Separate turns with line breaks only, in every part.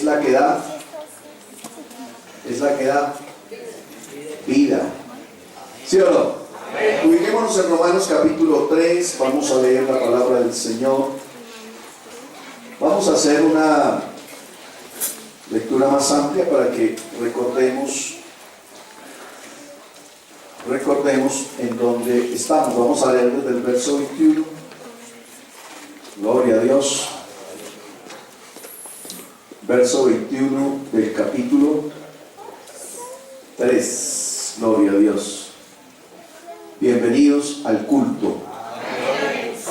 es la que da vida. ¿Sí o no? Ubiquémonos en Romanos capítulo 3, vamos a leer la palabra del Señor. Vamos a hacer una lectura más amplia para que recordemos en dónde estamos. Vamos a leer desde el verso 21. Gloria a Dios. Verso 21 del capítulo 3. Gloria a Dios. Bienvenidos al culto.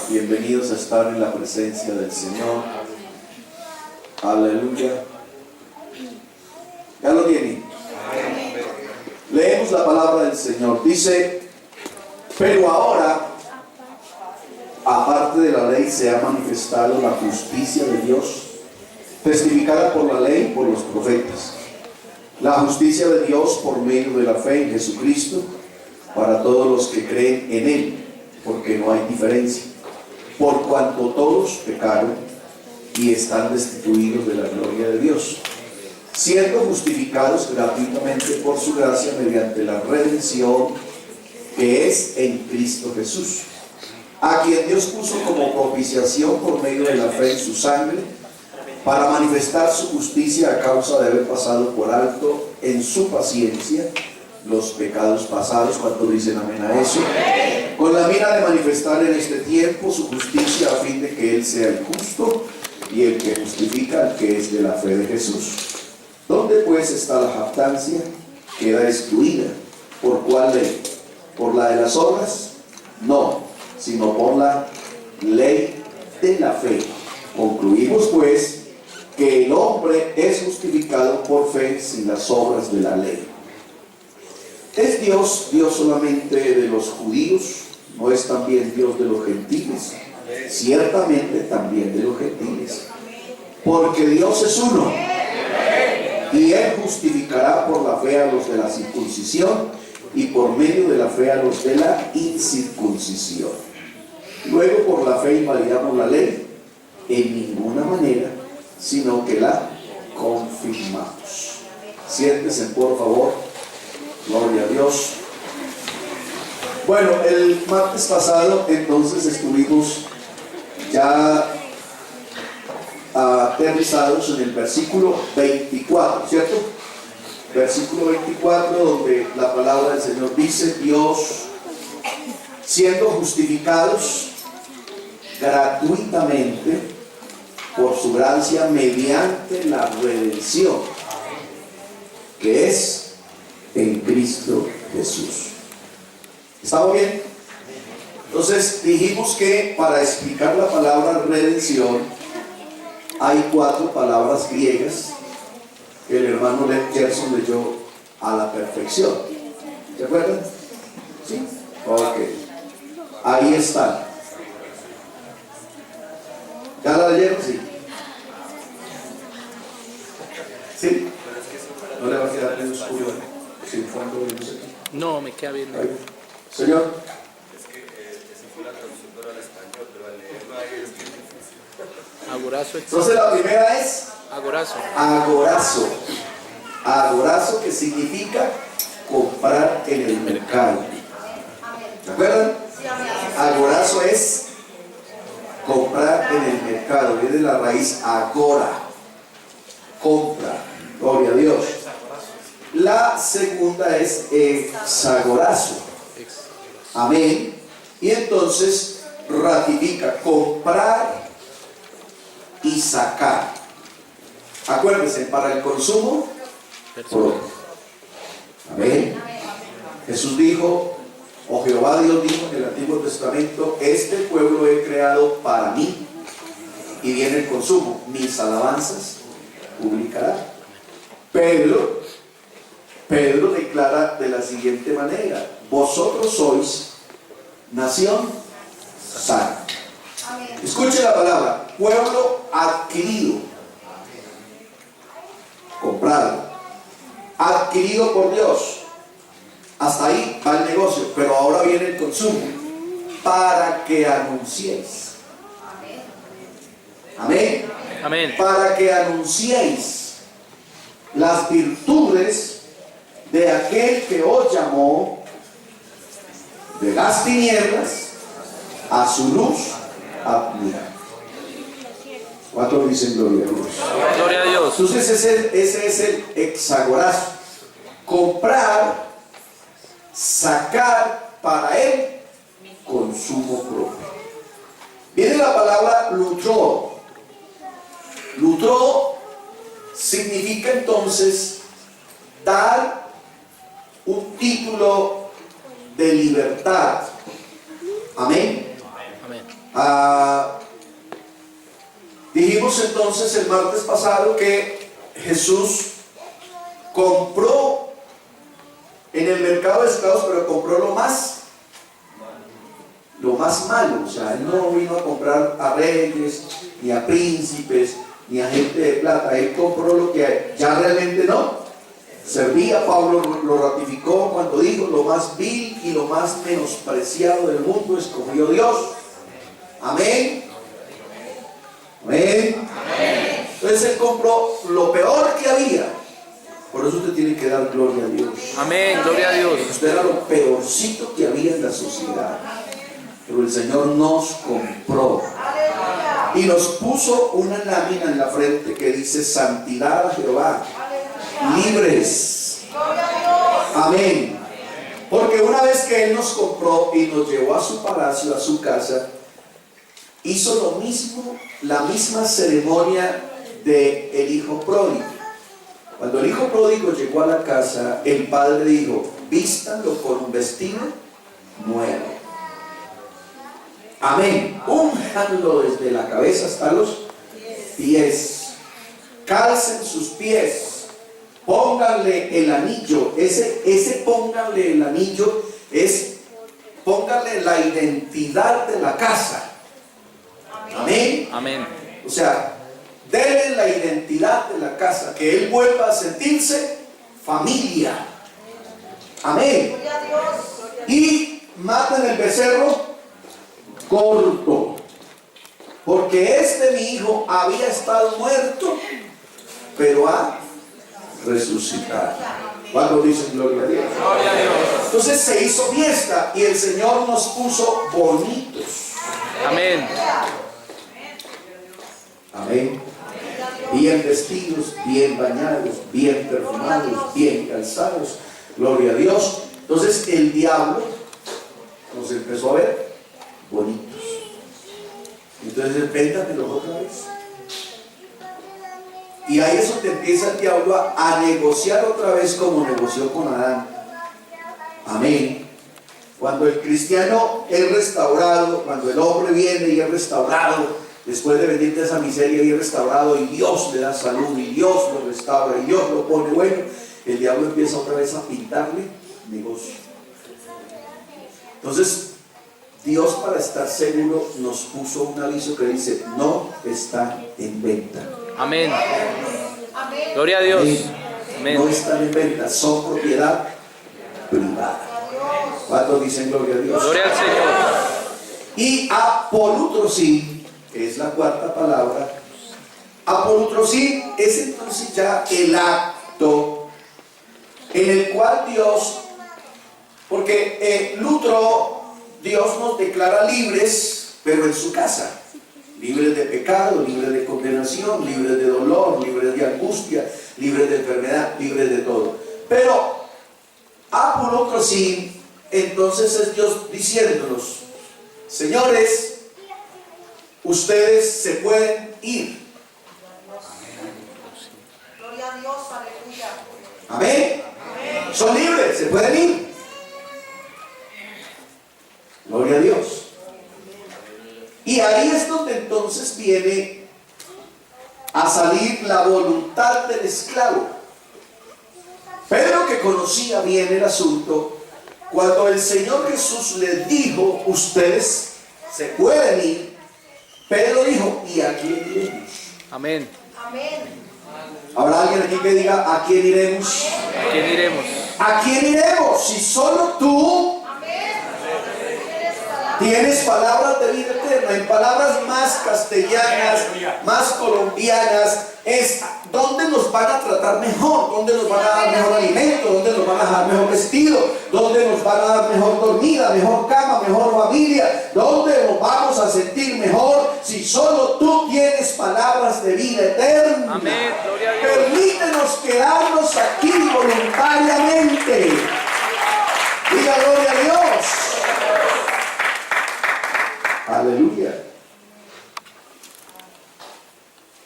Bienvenidos a estar en la presencia del Señor. Aleluya. ¿Ya lo tienen? Leemos la palabra del Señor. Dice: pero ahora, aparte de la ley, se ha manifestado la justicia de Dios, testificada por la ley y por los profetas. La justicia de Dios por medio de la fe en Jesucristo, para todos los que creen en Él, porque no hay diferencia. Por cuanto todos pecaron y están destituidos de la gloria de Dios, siendo justificados gratuitamente por su gracia mediante la redención que es en Cristo Jesús, a quien Dios puso como propiciación por medio de la fe en su sangre, para manifestar su justicia a causa de haber pasado por alto en su paciencia los pecados pasados. ¿Cuántos dicen amén a eso? Con la mira de manifestar en este tiempo su justicia, a fin de que Él sea el justo y el que justifica al que es de la fe de Jesús. ¿Dónde pues está la jactancia? Queda excluida. ¿Por cuál ley? ¿Por la de las obras? No, sino por la ley de la fe. Concluimos pues que el hombre es justificado por fe sin las obras de la ley. ¿Es Dios solamente de los judíos? ¿No es también Dios de los gentiles? Ciertamente también de los gentiles, porque Dios es uno, y Él justificará por la fe a los de la circuncisión y por medio de la fe a los de la incircuncisión. Luego, por la fe invalidamos la ley, en ninguna manera, sino que la confirmamos. Siéntese, por favor. Gloria a Dios. Bueno, el martes pasado entonces estuvimos ya aterrizados en el versículo 24, ¿cierto? Versículo 24, donde la palabra del Señor dice: Dios, siendo justificados gratuitamente por su gracia mediante la redención que es en Cristo Jesús. ¿Estamos bien? Entonces dijimos que para explicar la palabra redención hay 4 palabras griegas que el hermano Gerson leyó a la perfección. ¿Se acuerdan? ¿Sí? Ok. Ahí están. ¿Ya la leyeron? Sí. ¿Sí? No le va a quedar en oscuro.
No, me queda bien.
Señor.
Es que ese fue la traducción al español, pero al leerlo ahí es que es difícil.
Agorazo.
Entonces la primera es
Agorazo.
agorazo. Agorazo, que significa comprar en el mercado. ¿Se acuerdan? Agorazo es comprar en el mercado. Viene de la raíz agora. Compra. Gloria a Dios. La segunda es exagorazo. Amén. Y entonces ratifica comprar y sacar. Acuérdense, para el consumo propio. Amén. Jesús dijo, o Jehová Dios dijo en el Antiguo Testamento: este pueblo he creado para mí. Y viene el consumo: mis alabanzas publicará. Pedro declara de la siguiente manera: vosotros sois nación santa. Escuche la palabra: pueblo adquirido, comprado, adquirido por Dios. Hasta ahí va el negocio, pero ahora viene el consumo. Para que anunciéis. Amén.
Amén.
Para que anunciéis las virtudes de aquel que os llamó de las tinieblas a su luz admirable. ¿Cuántos dicen gloria a Dios?
Gloria a Dios.
Entonces ese es el hexagorazo. Comprar, sacar para él consumo propio. Viene la palabra lutro. Lutro significa entonces dar un título de libertad. Amén.
Amén.
Dijimos entonces el martes pasado que Jesús compró en el mercado de esclavos, pero compró lo más malo. O sea, él no vino a comprar a reyes, ni a príncipes, ni a gente de plata. Él compró lo que ya realmente no servía. Pablo lo ratificó cuando dijo: lo más vil y lo más menospreciado del mundo escogió Dios. Amén. Amén. Amén. Entonces él compró lo peor que había. Por eso usted tiene que dar gloria a Dios.
Amén, gloria a Dios.
Usted era lo peorcito que había en la sociedad. Pero el Señor nos compró. Y nos puso una lámina en la frente que dice: santidad a Jehová. Libres. Amén. Porque una vez que Él nos compró y nos llevó a su palacio, a su casa, hizo lo mismo, la misma ceremonia del hijo pródigo. Cuando el hijo pródigo llegó a la casa, el padre dijo: vístanlo con un vestido nuevo. Amén. Únjanlo desde la cabeza hasta los pies. Calcen sus pies. Pónganle el anillo. Ese pónganle el anillo es pónganle la identidad de la casa. Amén.
Amén.
O sea, denle la identidad de la casa, que él vuelva a sentirse familia. Amén. Y maten el becerro corto, porque mi hijo había estado muerto, pero ha resucitado. ¿Cuándo dicen gloria a Dios?
Gloria a Dios.
Entonces se hizo fiesta y el Señor nos puso bonitos.
Amén.
Amén. Bien vestidos, bien bañados, bien perfumados, bien calzados. Gloria a Dios. Entonces el diablo nos empezó a ver bonitos. Entonces véndamelos otra vez. Y ahí es donde empieza el diablo a negociar otra vez como negoció con Adán. Amén. Cuando el cristiano es restaurado, cuando el hombre viene y es restaurado, después de venir de esa miseria y es restaurado, y Dios le da salud, y Dios lo restaura, y Dios lo pone bueno, el diablo empieza otra vez a pintarle negocio. Entonces, Dios, para estar seguro, nos puso un aviso que dice: no está en venta.
Amén. Gloria a Dios. Amén.
No están en venta, son propiedad privada. ¿Cuántos dicen gloria a Dios?
Gloria al Señor.
Y apolutrosin, que es la cuarta palabra. Apolutrosin es entonces ya el acto en el cual Dios, porque lutro, Dios nos declara libres, pero en su casa. Libres de pecado, libres de condenación, libres de dolor, libres de angustia, libres de enfermedad, libres de todo. Pero apolutrosin, entonces es Dios diciéndonos: señores, ustedes se pueden ir.
Gloria a Dios, aleluya.
Amén. Son libres, se pueden ir. Gloria a Dios. Y ahí es donde entonces viene a salir la voluntad del esclavo. Pedro, que conocía bien el asunto, cuando el Señor Jesús le dijo: ustedes se pueden ir, Pedro dijo: ¿y a quién iremos?
Amén.
Amén.
¿Habrá alguien aquí que diga: ¿a quién iremos?
¿A quién iremos?
¿A quién iremos? Si solo tú Tienes palabras de vida eterna. En palabras más castellanas, más colombianas, es dónde nos van a tratar mejor, dónde nos van a dar mejor alimento, dónde nos van a dar mejor vestido, dónde nos van a dar mejor dormida, mejor cama, mejor familia, dónde nos vamos a sentir mejor si solo tú tienes palabras de vida eterna.
Amén. Gloria a Dios.
Permítenos quedarnos aquí voluntariamente. Diga gloria a Dios. Aleluya.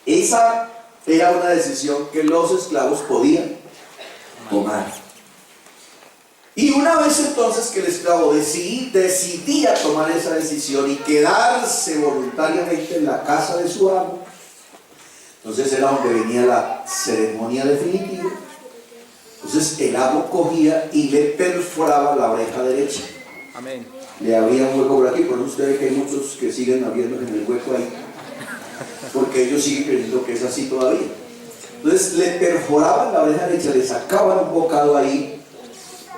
Esa era una decisión que los esclavos podían tomar. Y una vez entonces que el esclavo decidía tomar esa decisión y quedarse voluntariamente en la casa de su amo, entonces era donde venía la ceremonia definitiva. Entonces el amo cogía y le perforaba la oreja derecha.
Amén.
Le abría un hueco por aquí, por eso usted ve que hay muchos que siguen abriendo en el hueco ahí, porque ellos siguen creyendo que es así todavía. Entonces le perforaban la oreja derecha, le sacaban un bocado ahí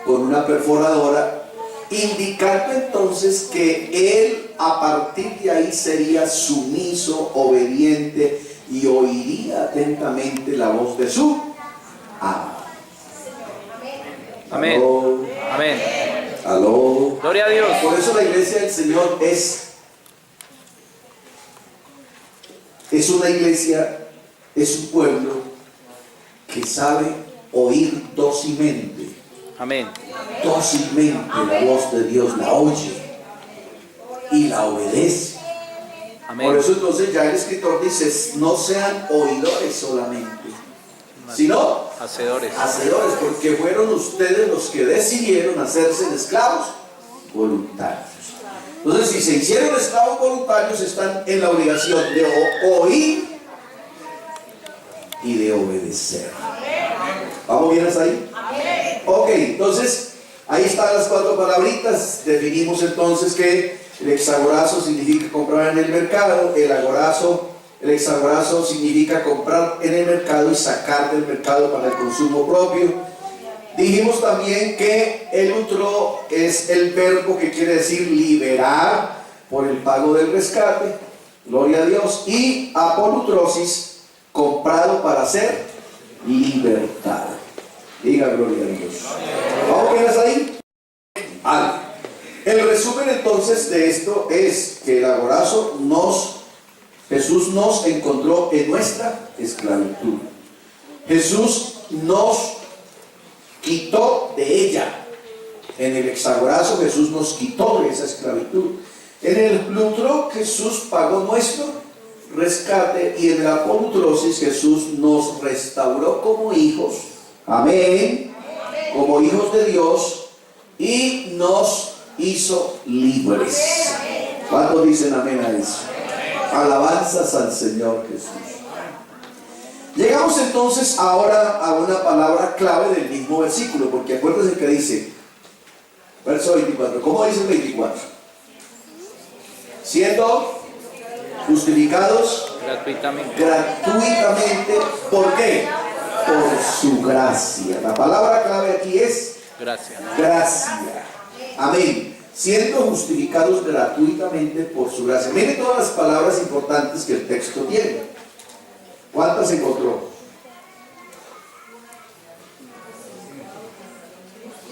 con una perforadora, indicando entonces que él a partir de ahí sería sumiso, obediente y oiría atentamente la voz de su amo.
Amén.
Aló.
Amén.
Aló.
Gloria a Dios.
Por eso la iglesia del Señor es una iglesia, es un pueblo que sabe oír dócilmente.
Amén.
Dócilmente la voz de Dios, la oye y la obedece.
Amén.
Por eso entonces ya el escritor dice, no sean oidores solamente, sino
Hacedores.
hacedores, porque fueron ustedes los que decidieron hacerse esclavos voluntarios. Entonces, si se hicieron esclavos voluntarios, están en la obligación de oír y de obedecer. ¿Vamos bien hasta ahí? Ok, entonces ahí están las cuatro palabritas. Definimos entonces que el hexagorazo significa comprar en el mercado, el hexagorazo significa comprar en el mercado y sacar del mercado para el consumo propio. Dijimos también que el utro es el verbo que quiere decir liberar por el pago del rescate, gloria a Dios, y apolutrosis, comprado para ser libertado. Diga gloria a Dios. ¿Vamos bien hasta ahí? Vale. El resumen entonces de esto es que el agorazo Jesús nos encontró en nuestra esclavitud. Jesús nos quitó de ella. En el hexagorazo Jesús nos quitó de esa esclavitud. En el plutro Jesús pagó nuestro rescate, y en la apolutrosis Jesús nos restauró como hijos. Amén. Como hijos de Dios, y nos hizo libres. ¿Cuántos dicen amén a eso? Alabanzas al Señor Jesús. Llegamos entonces ahora a una palabra clave del mismo versículo, porque acuérdense que dice, verso 24, ¿cómo dice el 24? Siendo justificados
Gratuitamente.
gratuitamente, ¿por qué? Por su gracia. La palabra clave aquí es
Gracias.
gracia. Amén. Siendo justificados gratuitamente por su gracia. Miren todas las palabras importantes que el texto tiene. ¿Cuántas encontró?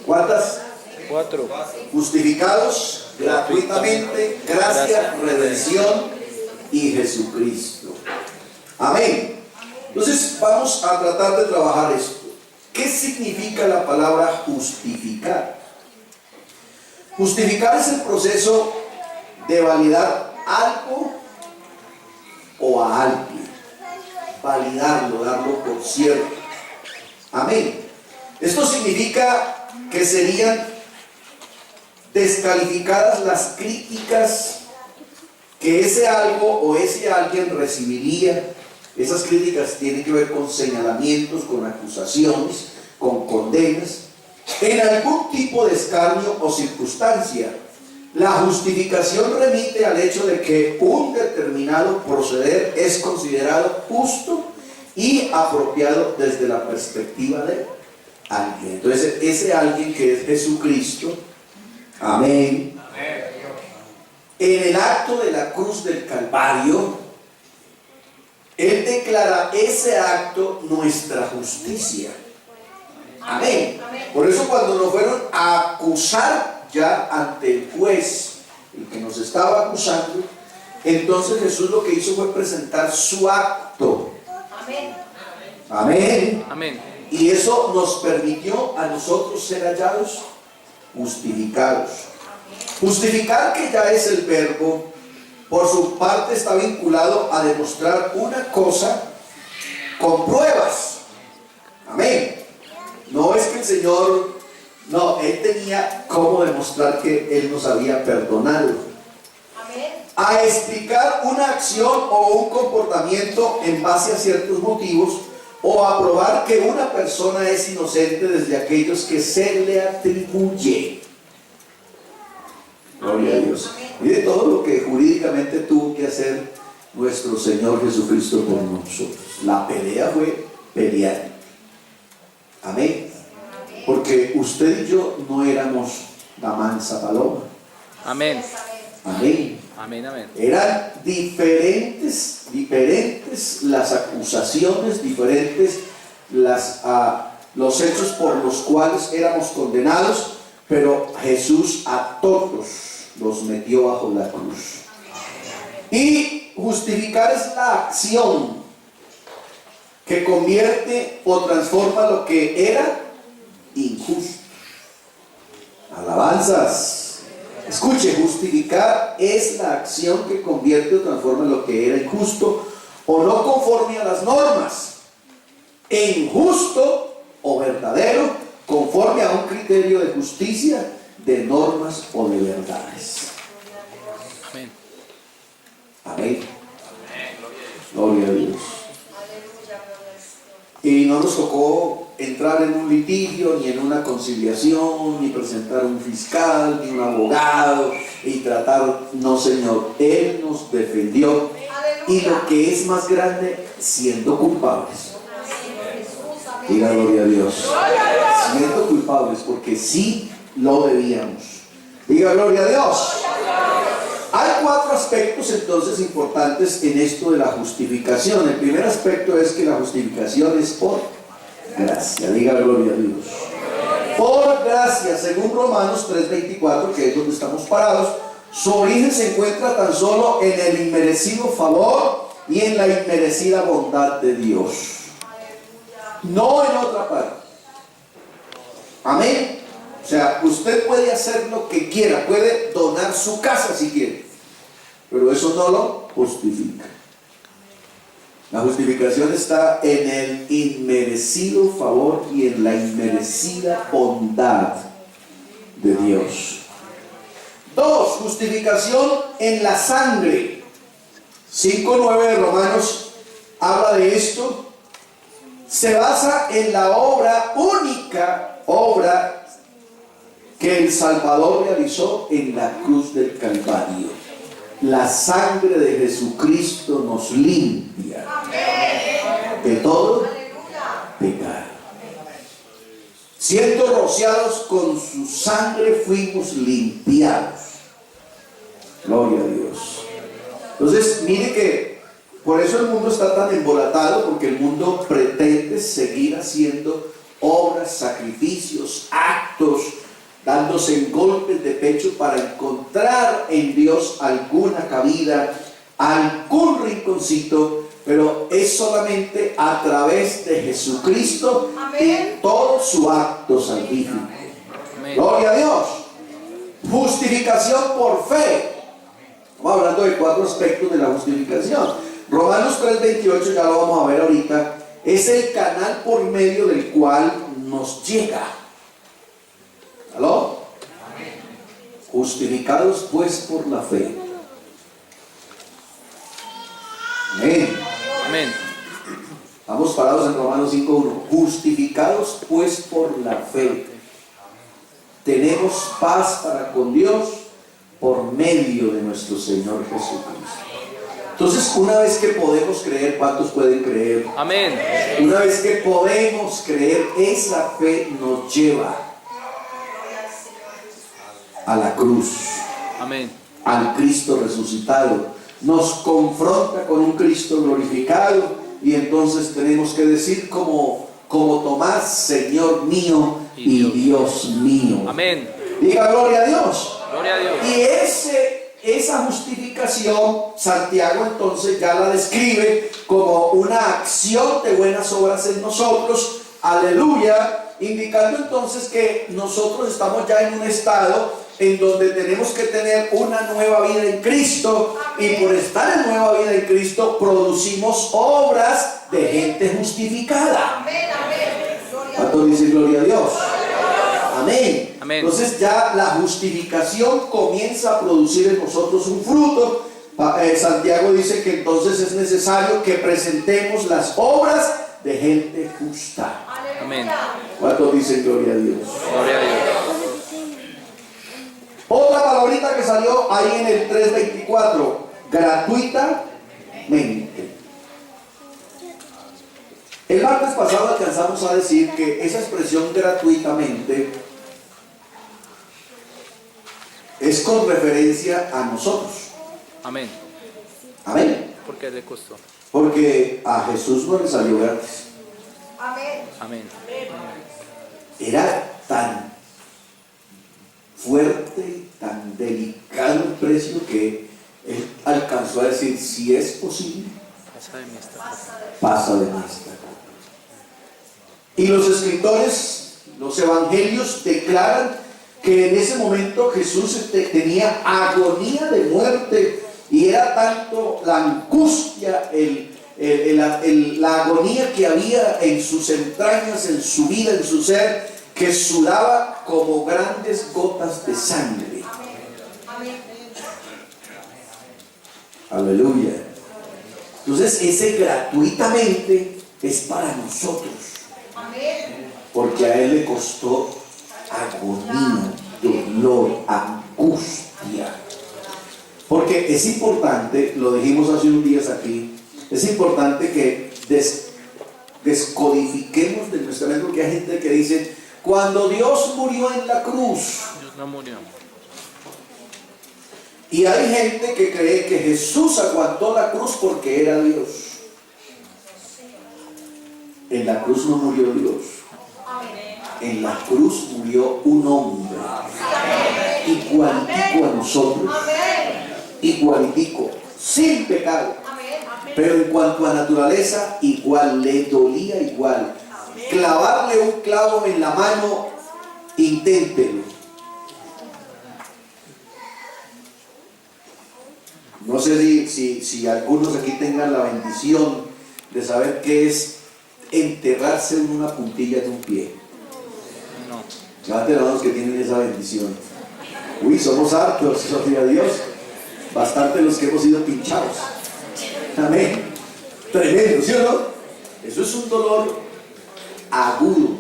¿Cuántas?
4.
Justificados gratuitamente, gracia, redención y Jesucristo. Amén. Entonces vamos a tratar de trabajar esto. ¿Qué significa la palabra justificar? Justificar es el proceso de validar algo o a alguien. Validarlo, darlo por cierto. Amén. Esto significa que serían descalificadas las críticas que ese algo o ese alguien recibiría. Esas críticas tienen que ver con señalamientos, con acusaciones, con condenas, en algún tipo de escarnio o circunstancia. La justificación remite al hecho de que un determinado proceder es considerado justo y apropiado desde la perspectiva de alguien. Entonces, ese alguien que es Jesucristo, amén, en el acto de la cruz del Calvario, Él declara ese acto nuestra justicia. Amén. Por eso cuando nos fueron a acusar ya ante el juez, el que nos estaba acusando, entonces Jesús lo que hizo fue presentar su acto.
Amén.
Amén.
Amén.
Y eso nos permitió a nosotros ser hallados justificados. Justificar, que ya es el verbo, por su parte está vinculado a demostrar una cosa con pruebas. Amén. No es que el Señor, no, Él tenía cómo demostrar que Él nos había perdonado.
Amén.
A explicar una acción o un comportamiento en base a ciertos motivos, o a probar que una persona es inocente desde aquellos que se le atribuye. Gloria a Dios. Mire todo lo que jurídicamente tuvo que hacer nuestro Señor Jesucristo por nosotros. La pelea fue pelear. Amén. Porque usted y yo no éramos la mansa paloma.
Amén.
Amén.
Amén. Amén.
Eran diferentes las acusaciones, diferentes los hechos por los cuales éramos condenados, pero Jesús a todos los metió bajo la cruz. Y justificar es la acción que convierte o transforma lo que era injusto. Alabanzas. Escuche, justificar es la acción que convierte o transforma lo que era injusto o no conforme a las normas en justo o verdadero, conforme a un criterio de justicia, de normas o de verdades.
Amén.
Amén. Gloria a Dios. Y no nos tocó entrar en un litigio, ni en una conciliación, ni presentar un fiscal, ni un abogado, y tratar, no, Señor, Él nos defendió. Y lo que es más grande, siendo culpables. Diga gloria a Dios. Siendo culpables, porque sí lo debíamos. Diga gloria a Dios. Hay 4 aspectos entonces importantes en esto de la justificación. El primer aspecto es que la justificación es por gracia. Diga gloria a Dios. Por gracia, según Romanos 3:24, que es donde estamos parados, su origen se encuentra tan solo en el inmerecido favor y en la inmerecida bondad de Dios. No en otra parte. Amén. O sea, usted puede hacer lo que quiera, puede donar su casa si quiere, pero eso no lo justifica. La justificación está en el inmerecido favor y en la inmerecida bondad de Dios. 2. Justificación en la sangre. 5:9 de Romanos habla de esto. Se basa en la única obra que el Salvador realizó en la cruz del Calvario. La sangre de Jesucristo nos limpia de todo pecado. Siendo rociados con su sangre fuimos limpiados. Gloria a Dios. Entonces, mire que por eso el mundo está tan embolatado, porque el mundo pretende seguir haciendo obras, sacrificios, actos, dándose golpes de pecho para encontrar en Dios alguna cabida, algún rinconcito, pero es solamente a través de Jesucristo y todo su acto salvífico.
Amén.
Gloria a Dios. Justificación por fe. Estamos hablando de 4 aspectos de la justificación. Romanos 3:28, ya lo vamos a ver ahorita, es el canal por medio del cual nos llega. ¿Aló? Justificados pues por la fe. Amén.
Amén.
Estamos parados en Romanos 5:1. Justificados pues por la fe, tenemos paz para con Dios por medio de nuestro Señor Jesucristo. Entonces, una vez que podemos creer, ¿cuántos pueden creer?
Amén.
Una vez que podemos creer, esa fe nos lleva a la cruz,
Amén.
al Cristo resucitado, nos confronta con un Cristo glorificado, y entonces tenemos que decir como Tomás: Señor mío y Dios mío.
Amén.
Diga gloria a Dios.
Gloria a Dios.
Y esa justificación, Santiago entonces ya la describe como una acción de buenas obras en nosotros, aleluya, indicando entonces que nosotros estamos ya en un estado en donde tenemos que tener una nueva vida en Cristo, y por estar en nueva vida en Cristo producimos obras de gente justificada.
Amén, amén. Gloria a
¿Cuánto dice gloria a Dios? Amén.
Amén.
Entonces ya la justificación comienza a producir en nosotros un fruto. Santiago dice que entonces es necesario que presentemos las obras de gente justa.
Amén.
¿Cuántos dicen gloria a Dios?
Gloria a Dios.
Otra palabrita que salió ahí en el 3:24, gratuitamente. El martes pasado alcanzamos a decir que esa expresión gratuitamente es con referencia a nosotros.
Amén.
Amén.
Porque le costó.
Porque a Jesús no le salió gratis.
Amén.
Amén.
Era tan fuerte y tan delicado el precio que él alcanzó a decir: si es posible,
Pasa de mí esta cosa.
pasa de mí esta copa. Y los escritores, los evangelios declaran que en ese momento Jesús tenía agonía de muerte, y era tanto la angustia, la agonía que había en sus entrañas, en su vida, en su ser, que sudaba como grandes gotas de sangre.
Amén.
Aleluya. Entonces ese gratuitamente es para nosotros,
Amén.
porque a él le costó agonía, dolor, angustia. Porque es importante, lo dijimos hace unos días aquí, es importante que descodifiquemos de nuestra mente, porque hay gente que dice: cuando Dios murió en la cruz.
Dios no murió.
Y hay gente que cree que Jesús aguantó la cruz porque era Dios. En la cruz no murió Dios. En la cruz murió un hombre, igualitico a nosotros, igualitico, sin pecado. Pero en cuanto a naturaleza, igual, le dolía igual. Clavarle un clavo en la mano, inténtelo. No sé si algunos aquí tengan la bendición de saber qué es enterrarse en una puntilla de un pie.
No.
Levanten las manos que tienen esa bendición. Uy, somos hartos, gloria a Dios. Bastante los que hemos sido pinchados. Amén. Tremendo, ¿sí o no? Eso es un dolor agudo.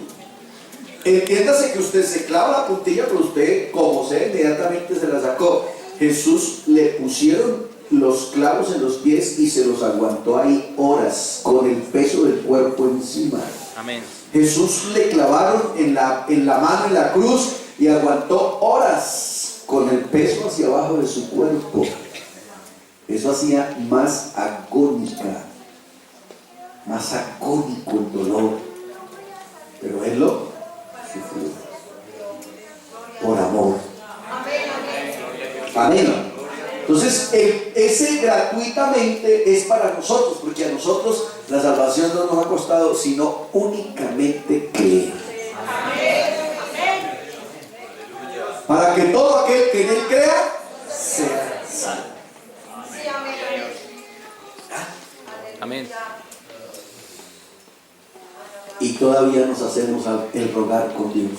Entiéndase que usted se clava la puntilla, pero usted, como sea, inmediatamente se la sacó. Jesús le pusieron los clavos en los pies y se los aguantó ahí horas, con el peso del cuerpo encima.
Amén.
Jesús le clavaron en la mano, en la cruz, y aguantó horas con el peso hacia abajo de su cuerpo. Eso hacía más agónico el dolor, pero él lo sufrió por amor. Amén. Entonces ese gratuitamente es para nosotros, porque a nosotros la salvación no nos ha costado sino únicamente creer. Para que todo aquel que en él crea sea salvo.
Amén.
Y todavía nos hacemos el rogar con Dios.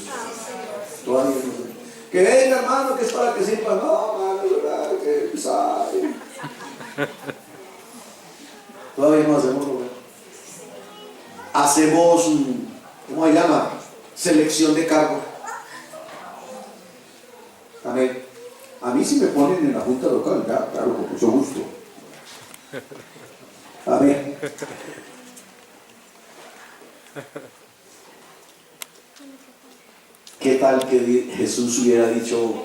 Todavía nos hacemos. Que venga, hermano, que es para que sepa. No, hermano, que sabe. Todavía nos hacemos rogar. Hacemos, ¿cómo se llama? Selección de cargo. Amén. A mí si me ponen en la junta local, ya, claro, con mucho gusto. Amén. ¿Qué tal que Jesús hubiera dicho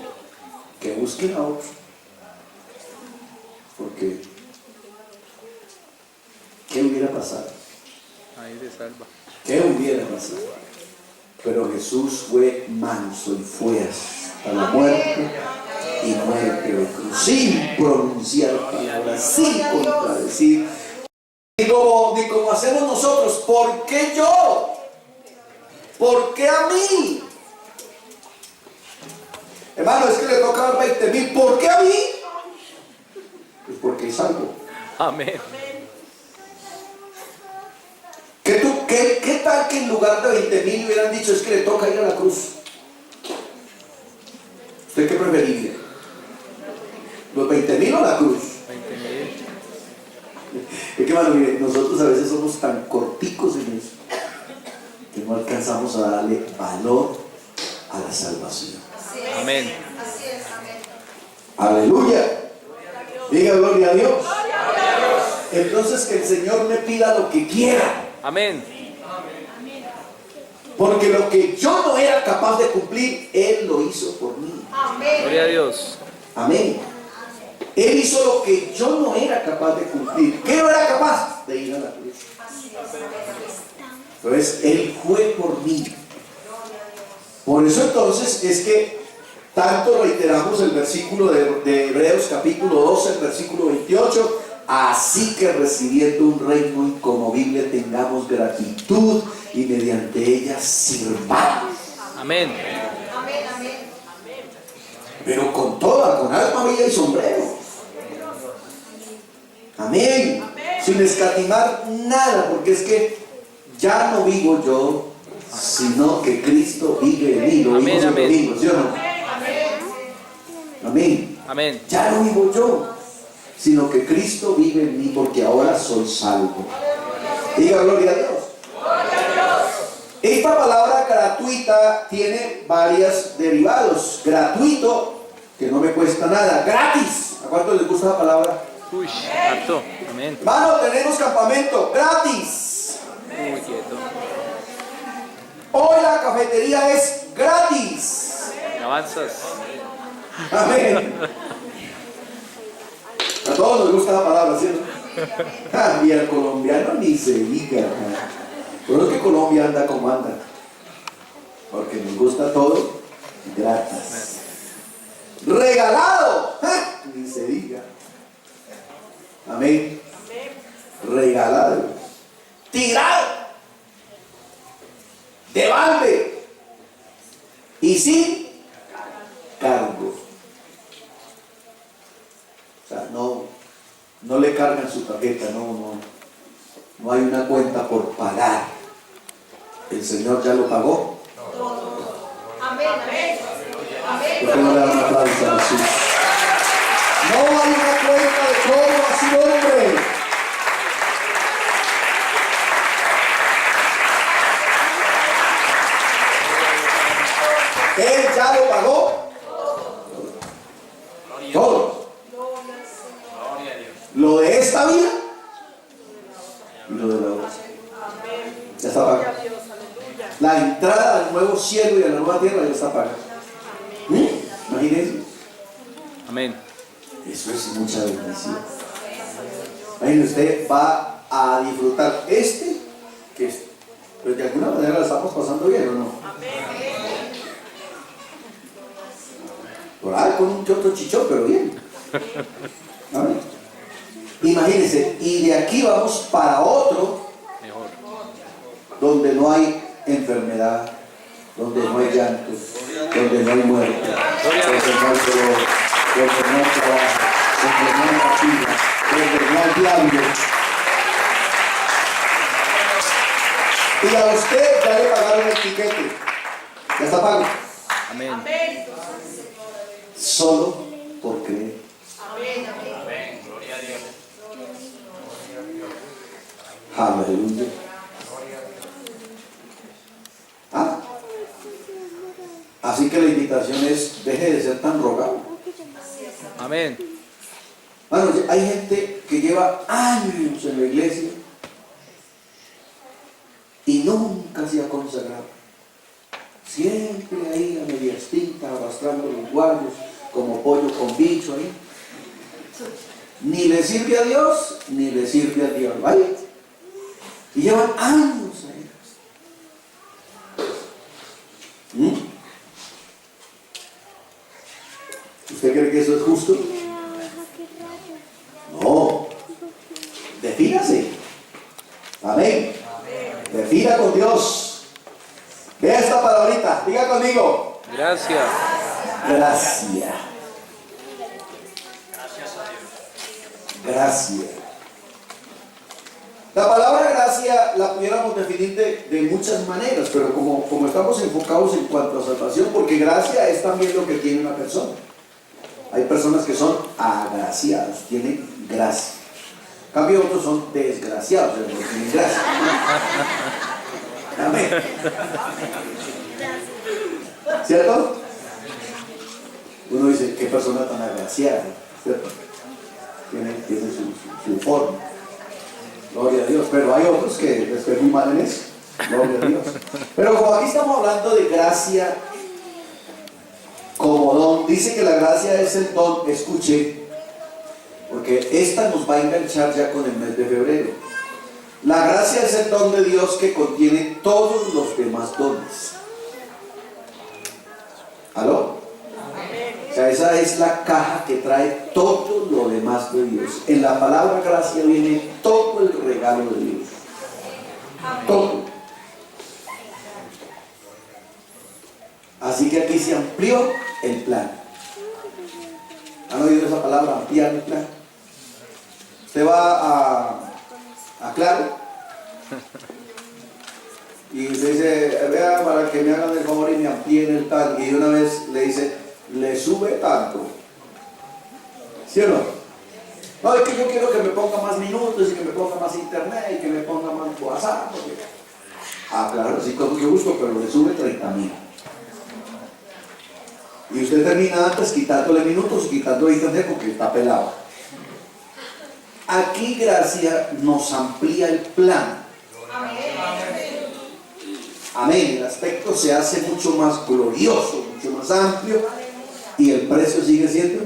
que busquen a otro? pasado?
Ahí te salva.
¿Qué hubiera pasado? Pero Jesús fue manso y fue hasta la muerte y muerte de cruz, sin pronunciar palabras, sin contradecir, ni como hacemos nosotros. ¿Por qué yo? ¿Por qué a mí? Hermano, es que le toca dar 20,000. ¿Por qué a mí? Pues porque es algo.
Amén.
¿Qué tal que en lugar de 20,000 hubieran dicho es que le toca ir a la cruz? ¿Usted qué preferiría? ¿Los 20,000 o la cruz?
20,000.
Es que, hermano, mire, nosotros a veces somos tan corticos en eso que no alcanzamos a darle valor a la salvación.
Amén.
Así es, amén.
Aleluya. Diga gloria a Dios. Entonces que el Señor me pida lo que quiera.
Amén.
Porque lo que yo no era capaz de cumplir, Él lo hizo por mí.
Amén.
Gloria a Dios.
Amén. Él hizo lo que yo no era capaz de cumplir. ¿Qué no era capaz? De ir a la cruz. Entonces, Él fue por mí. Por eso entonces es que tanto reiteramos el versículo de Hebreos capítulo 12, el versículo 28. Así que recibiendo un reino inconmovible tengamos gratitud y mediante ella sirvamos.
Amén.
Amén, amén.
Pero con toda, con alma, vida y sombrero. Amén. Sin escatimar nada, porque es que ya no vivo yo, sino que Cristo vive en mí. Lo
Amén,
vimos el
amén.
domingo, ¿sí o no? Amén.
Amén.
Ya no vivo yo, sino que Cristo vive en mí, porque ahora soy salvo. Diga gloria a Dios. Esta palabra gratuita tiene varios derivados. Gratuito, que no me cuesta nada. Gratis. ¿A cuántos les gusta la palabra?
Uy, harto. Amén.
Hermano, tenemos campamento gratis.
Muy quieto.
Hoy la cafetería es gratis.
Avanzas.
Amén. A todos nos gusta la palabra, ¿cierto? Y al colombiano ni se diga. Por eso que Colombia anda como anda. Porque nos gusta todo gratis. Regalado. Ni se diga. Amén. Regalado. Tirado. De balde. Y sin cargo. O sea, no le cargan su tarjeta, no hay una cuenta por pagar. El Señor ya lo pagó.
Amén, amén.
¿Por qué no le dan un aplauso a Jesús? No hay una cuenta de cobro a su nombre. Él ya lo pagó. Todo. Lo de esta vida y lo de la otra. Ya está pagado. La entrada al nuevo cielo y a la nueva tierra ya está pagada. Imagínense.
Amén.
Eso es mucha bendición. Imagínense, usted va a disfrutar que pero de alguna manera la estamos pasando bien, ¿o no? Por ahí con un choto chichón, pero bien. Amén. Imagínense, y de aquí vamos para otro
Mejor.
donde no hay enfermedad, donde no hay llanto, donde no hay muerte, donde no hay dolor, donde no hay trabajo, donde no hay fatiga, donde no hay diablo. Y a usted ya le pagaron el tiquete, ya está pago,
Amén.
solo por creer. Aleluya. Así que la invitación es, deje de ser tan rogado.
Amén.
Bueno, hay gente que lleva años en la iglesia y nunca se ha consagrado. Siempre ahí a media extinta, arrastrando los guardios como pollo con bicho ahí. Ni le sirve a Dios, ni le sirve al diablo. Vaya. Y llevan años ahí. ¿Usted cree que eso es justo? No. Defínase. Amén. Defina con Dios. Vea esta palabrita. Diga conmigo.
Gracias.
Gracia. Gracia. La palabra gracia la pudiéramos definir de muchas maneras, pero como estamos enfocados en cuanto a salvación, porque gracia es también lo que tiene una persona. Hay personas que son agraciados, tienen gracia. En cambio, otros son desgraciados, pero no tienen gracia. Amén. ¿Cierto? Uno dice, qué persona tan agraciada, ¿cierto? Tiene su forma. Gloria a Dios. Pero hay otros que les fue muy mal en eso. Gloria a Dios. Pero como aquí estamos hablando de gracia como don, dice que la gracia es el don, escuche, porque esta nos va a enganchar ya con el mes de febrero. La gracia es el don de Dios que contiene todos los demás dones. ¿Aló? O sea, esa es la caja que trae todo lo demás de Dios. En la palabra gracia viene todo el regalo de Dios. Todo. Así que aquí se amplió el plan. ¿Han oído esa palabra, ampliar el plan? Usted va a Claro y usted dice, vea, para que me hagan el favor y me amplíen el plan, y de una vez le dice, le sube tanto. ¿Sí o no? No, es que yo quiero que me ponga más minutos y que me ponga más internet y que me ponga más WhatsApp. Porque... claro, sí, como yo busco, pero le sube 30,000. Y usted termina antes quitándole minutos, quitándole internet porque está pelado. Aquí gracia nos amplía el plan. Amén. El aspecto se hace mucho más glorioso, mucho más amplio, y el precio sigue siendo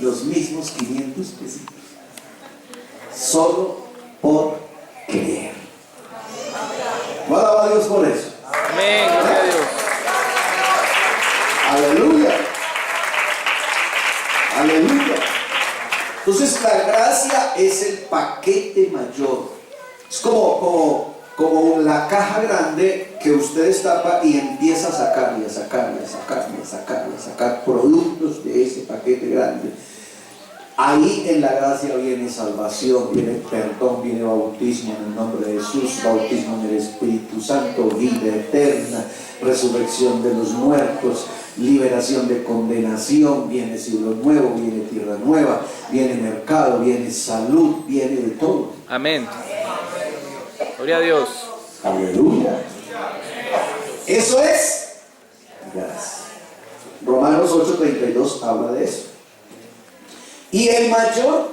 los mismos 500 pesitos. Solo por creer. Alaba a Dios por eso.
Amén. Gloria a Dios.
Aleluya. Aleluya. Entonces la gracia es el paquete mayor. Es como la caja grande que usted destapa y empieza a sacar y a sacar y a sacar y a sacar y a sacar productos de ese paquete grande. Ahí en la gracia viene salvación, viene perdón, viene bautismo en el nombre de Jesús, bautismo en el Espíritu Santo, vida eterna, resurrección de los muertos, liberación de condenación, viene cielo nuevo, viene tierra nueva, viene mercado, viene salud, viene de todo.
Amén. Gloria a Dios.
Aleluya. Eso es gracia. Romanos 8:32 habla de eso. Y el mayor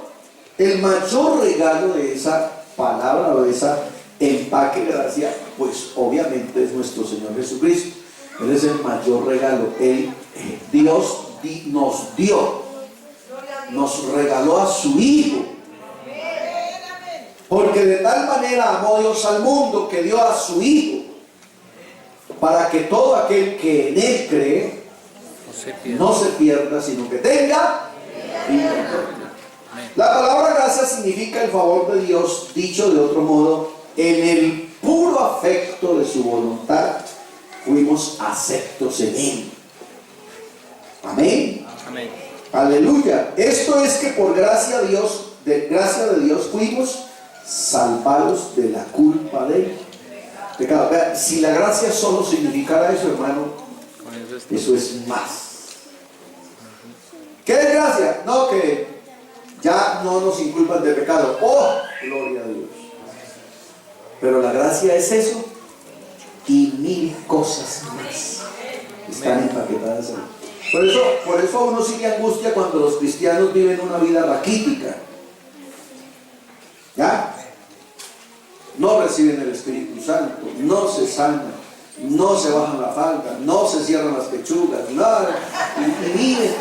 regalo de esa palabra o de esa empaque de gracia, pues obviamente es nuestro Señor Jesucristo. Él es el mayor regalo. Dios nos regaló a su Hijo. Porque de tal manera amó Dios al mundo que dio a su Hijo, para que todo aquel que en Él cree no se pierda, sino que tenga vida eterna. La palabra gracia significa el favor de Dios, dicho de otro modo, en el puro afecto de su voluntad fuimos aceptos en Él. Amén.
Amén.
Aleluya. Esto es que por gracia de Dios fuimos salvados de la culpa del pecado. Vea, si la gracia solo significara eso, hermano, eso es más. ¿Qué es gracia? No, que ya no nos inculpan de pecado. ¡Oh, gloria a Dios! Pero la gracia es eso y 1000 cosas más están empaquetadas ahí. Por eso uno sigue angustia cuando los cristianos viven una vida raquítica. ¿Ya? No reciben el Espíritu Santo, no se sanan, no se bajan la falda, no se cierran las pechugas, nada, y viven.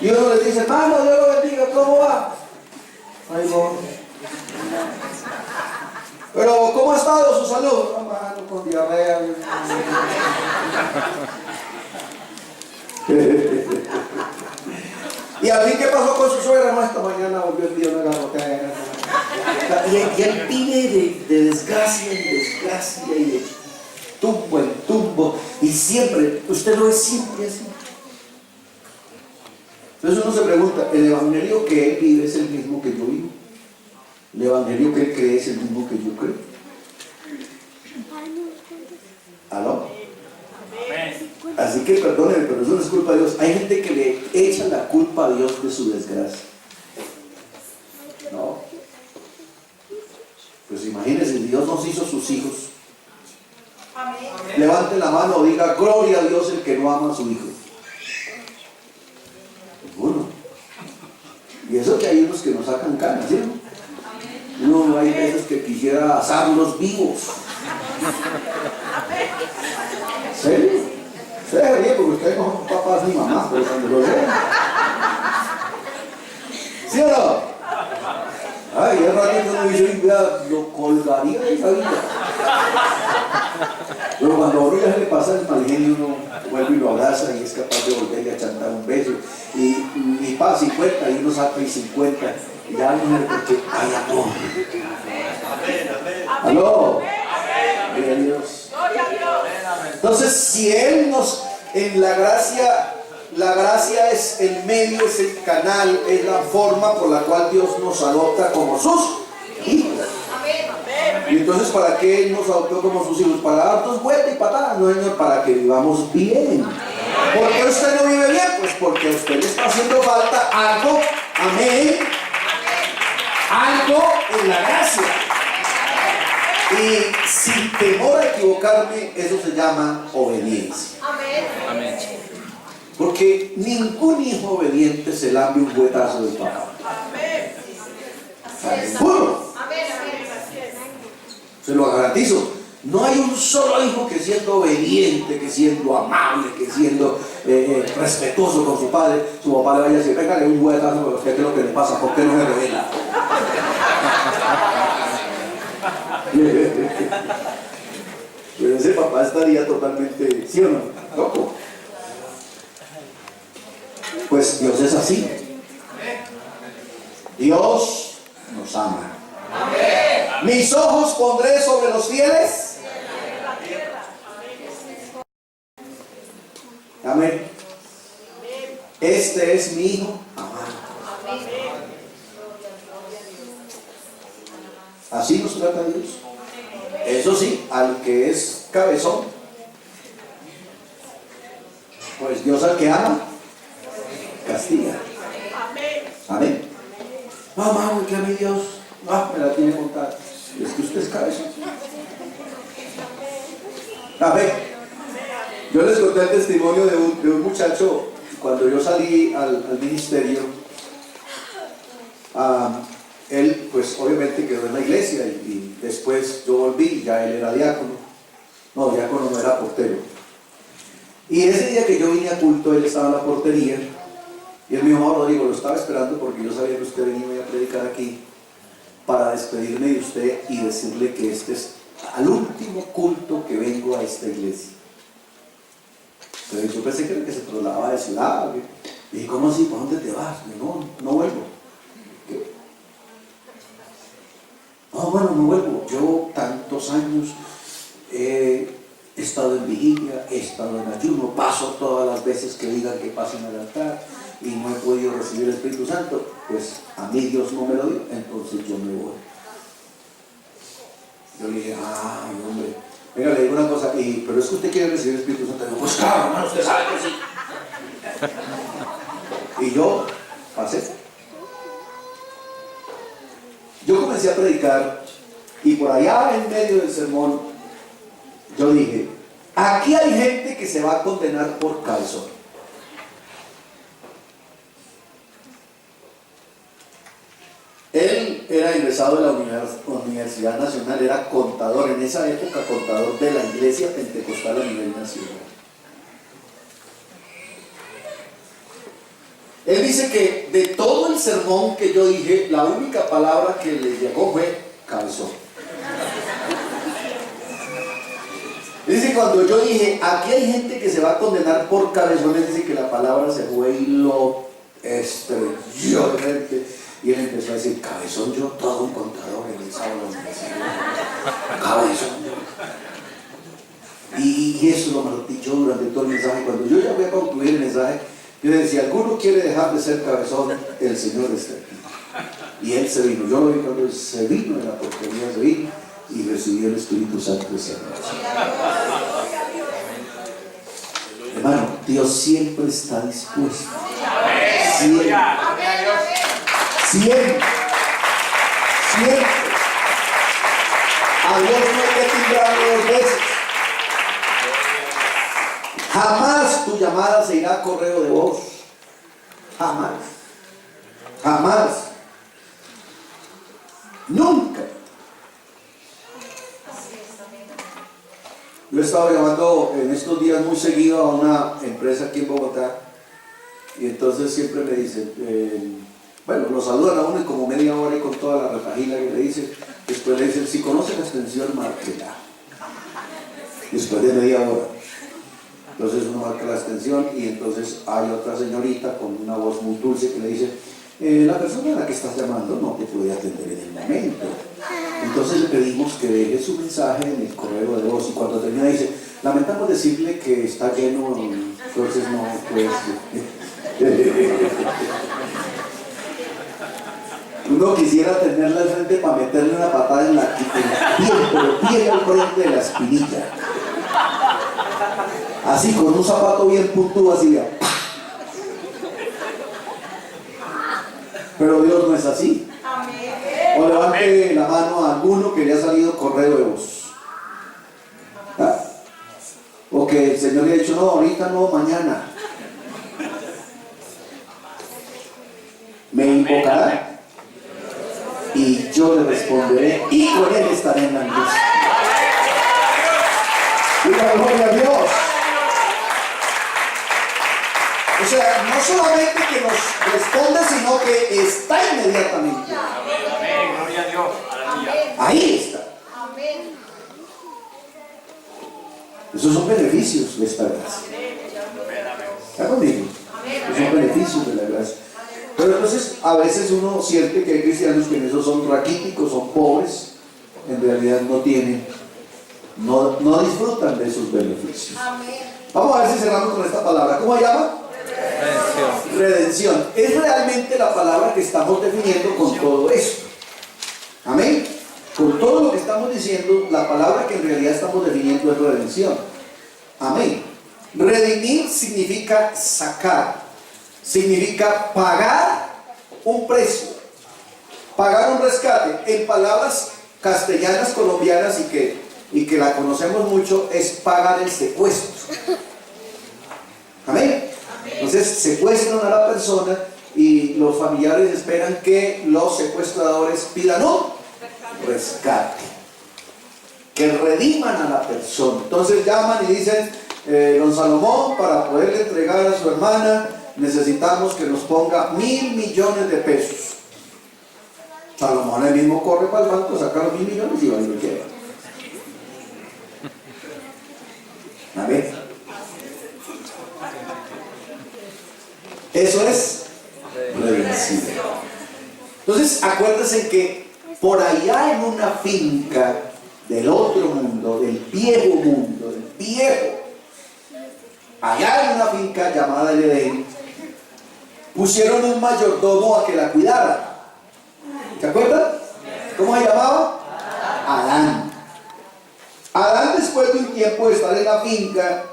Y uno les dice, hermano, Dios lo bendiga, ¿cómo va? Ahí voy. Pero, ¿cómo ha estado su salud? No, mano, con diarrea. Y al fin, ¿qué pasó con su suegra? No, esta mañana volvió el día una garrotera. Y él vive de desgracia en desgracia y de tumbo en tumbo. Y siempre, usted lo ve siempre así. Entonces uno se pregunta, ¿el evangelio que él vive es el mismo que yo vivo? ¿El evangelio que él cree es el mismo que yo creo? ¿Aló? Así que perdónenme, pero eso no es culpa de Dios. Hay gente que le echa la culpa a Dios de su desgracia. No. Pues imagínense, Dios nos hizo sus hijos.
Amén.
Levante la mano, diga gloria a Dios el que no ama a su hijo. Bueno. Y eso que hay unos que nos sacan canas, ¿sí? Uno hay veces que quisiera asarlos vivos. ¿Serio? Ustedes se ríen porque ustedes no son papás ni mamás, pero cuando lo vean. ¿Sí o no? Ay, el ratito no dice, lo colgaría de esa vida. Pero cuando a uno ya se le pasa el mal genio, uno vuelve y lo abraza y es capaz de volverle a chantar un beso. Y para 50, y uno saca y 50. Y ya uno le porque hay amor. ¿Aló? Gloria a Dios. Entonces, si Él nos, en la gracia es el medio, es el canal, es la forma por la cual Dios nos adopta como sus hijos. Y entonces, ¿para qué Él nos adoptó como sus hijos? Para darnos vuelta y patada, no, Señor, para que vivamos bien. ¿Por qué usted no vive bien? Pues porque a usted le está haciendo falta algo, amén, algo en la gracia. Y sin temor a equivocarme, eso se llama obediencia.
Amén.
Porque ningún hijo obediente se lambe un huetazo del papá. Ninguno. Se lo garantizo. No hay un solo hijo que siendo obediente, que siendo amable, que siendo respetuoso con su padre, su papá le vaya a decir, pégale un huetazo, pero usted, ¿qué es lo que le pasa? ¿Por qué no me revela? Pero ese papá estaría totalmente, ¿sí o no? Loco. Pues Dios es así. Dios nos ama. Mis ojos pondré sobre los fieles. Amén. Este es mi hijo amado. Así nos trata Dios. Eso sí, al que es cabezón, pues Dios al que ama, castiga. Amén. Mamá, que a mi Dios, me la tiene montada. Es que usted es cabezón. Amén. Yo les conté el testimonio de un muchacho cuando yo salí al ministerio. Él pues obviamente quedó en la iglesia y después yo volví, ya él era diácono. No, diácono no, era portero. Y ese día que yo vine a culto, él estaba en la portería y él me dijo, Rodrigo, lo estaba esperando porque yo sabía que usted venía a predicar aquí para despedirme de usted y decirle que este es al último culto que vengo a esta iglesia. Entonces yo pensé que era que se trasladaba de ciudad. Y dije, ¿cómo así? ¿Para dónde te vas? Y no, no vuelvo. ¿Qué? No, bueno, no vuelvo. Yo tantos años he estado en vigilia, he estado en ayuno, paso todas las veces que digan que pasen al altar y no he podido recibir el Espíritu Santo. Pues a mí Dios no me lo dio, entonces yo me voy. Yo le dije, ay, hombre, venga, le digo una cosa, pero es que usted quiere recibir el Espíritu Santo. Digo, pues claro, hermano, usted sabe que sí. Y yo pasé. Yo comencé a predicar y por allá en medio del sermón yo dije, aquí hay gente que se va a condenar por cabezón. Él era egresado de la Universidad Nacional, era contador, en esa época contador de la iglesia pentecostal a nivel nacional. Él dice que de todo el sermón que yo dije, la única palabra que le llegó fue cabezón. Dice, cuando yo dije, aquí hay gente que se va a condenar por cabezones, dice que la palabra se fue y lo estrelló de frente. Y él empezó a decir, cabezón, yo todo un contador en el sábado. Cabezón. Y eso lo martí yo durante todo el mensaje. Cuando yo ya voy a concluir el mensaje, yo le decía, si alguno quiere dejar de ser cabezón, el Señor está aquí. Y él se vino. Yo lo vi cuando él se vino de la porquería, se vino y recibió el Espíritu Santo esa noche. Hermano, Dios siempre está dispuesto. Siempre. Siempre. Siempre. A Dios no hay que timbrarlo 2 veces. Jamás tu llamada se irá a correo de voz. Jamás. Jamás. Nunca. Yo he estado llamando en estos días muy seguido a una empresa aquí en Bogotá y entonces siempre me dicen, bueno, lo saludan a uno y como media hora y con toda la retahíla que le dicen, después le dicen, si conoce la extensión, márquela. Después de media hora. Entonces uno marca la extensión y entonces hay otra señorita con una voz muy dulce que le dice, la persona a la que estás llamando no te puede atender en el momento. Entonces le pedimos que deje su mensaje en el correo de voz y cuando termina dice, lamentamos decirle que está lleno, entonces no puede. Uno quisiera tenerla al frente para meterle una patada en la piel, pero bien al frente de la espinilla. Así, con un zapato bien puntudo, así de... Pero Dios no es así. O levante la mano a alguno que le ha salido correo de voz. ¿Ah? O que el Señor le ha dicho, no, ahorita no, mañana. Me invocará y yo le responderé y con él estaré en la angustia. Diga gloria a Dios. O sea, no solamente que nos responde, sino que está inmediatamente.
Amén, gloria a Dios.
Ahí está. Esos son beneficios de esta gracia. ¿Está conmigo? Esos son beneficios de la gracia. Pero entonces a veces uno siente que hay cristianos que en eso son raquíticos, son pobres, en realidad no tienen, no disfrutan de esos beneficios. Vamos a ver si cerramos con esta palabra. ¿Cómo se llama?
Redención.
Redención. Es realmente la palabra que estamos definiendo con todo esto. Amén. Con todo lo que estamos diciendo, la palabra que en realidad estamos definiendo es redención. Amén. Redimir significa sacar, significa pagar un precio, pagar un rescate. En palabras castellanas, colombianas y que la conocemos mucho, es pagar el secuestro. Amén. Entonces secuestran a la persona y los familiares esperan que los secuestradores pidan un rescate, que rediman a la persona. Entonces llaman y dicen, don Salomón, para poderle entregar a su hermana necesitamos que nos ponga 1.000 millones de pesos. Salomón el mismo corre para el banco, saca los 1.000 millones y va y lo lleva. Amén. Eso es redención. Entonces acuérdense que por allá en una finca del otro mundo, del viejo, allá en una finca llamada el Edén, pusieron un mayordomo a que la cuidara. ¿Se acuerdan? ¿Cómo se llamaba? Adán. Adán, después de un tiempo de estar en la finca,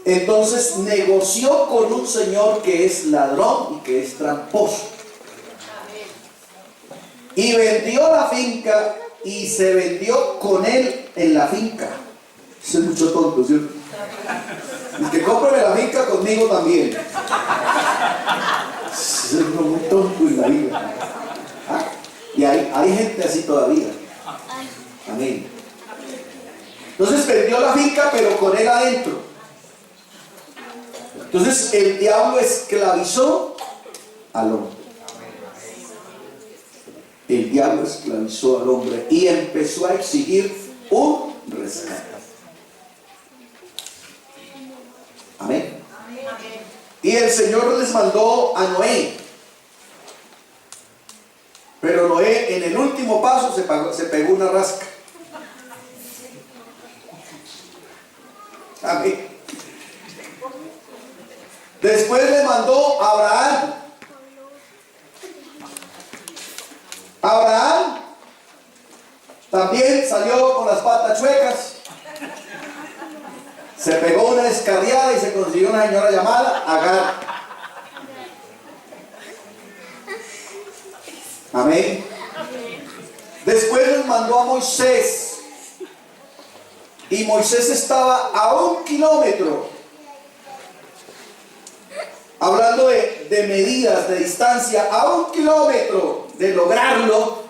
entonces negoció con un señor que es ladrón y que es tramposo. Y vendió la finca y se vendió con él en la finca. Ese es mucho tonto, ¿cierto? Y que cómprame la finca conmigo también. Ese es muy tonto en la vida. ¿Ah? Y hay gente así todavía. Amén. Entonces vendió la finca pero con él adentro. Entonces el diablo esclavizó al hombre. El diablo esclavizó al hombre y empezó a exigir un rescate. Amén. Y el Señor les mandó a Noé. Pero Noé en el último paso se pegó una rasca. Amén. Después le mandó a Abraham. Abraham también salió con las patas chuecas. Se pegó una escarriada y se consiguió una señora llamada Agar. Amén. Después les mandó a Moisés. Y Moisés estaba a 1 kilómetro. Hablando de medidas, de distancia, a 1 kilómetro de lograrlo.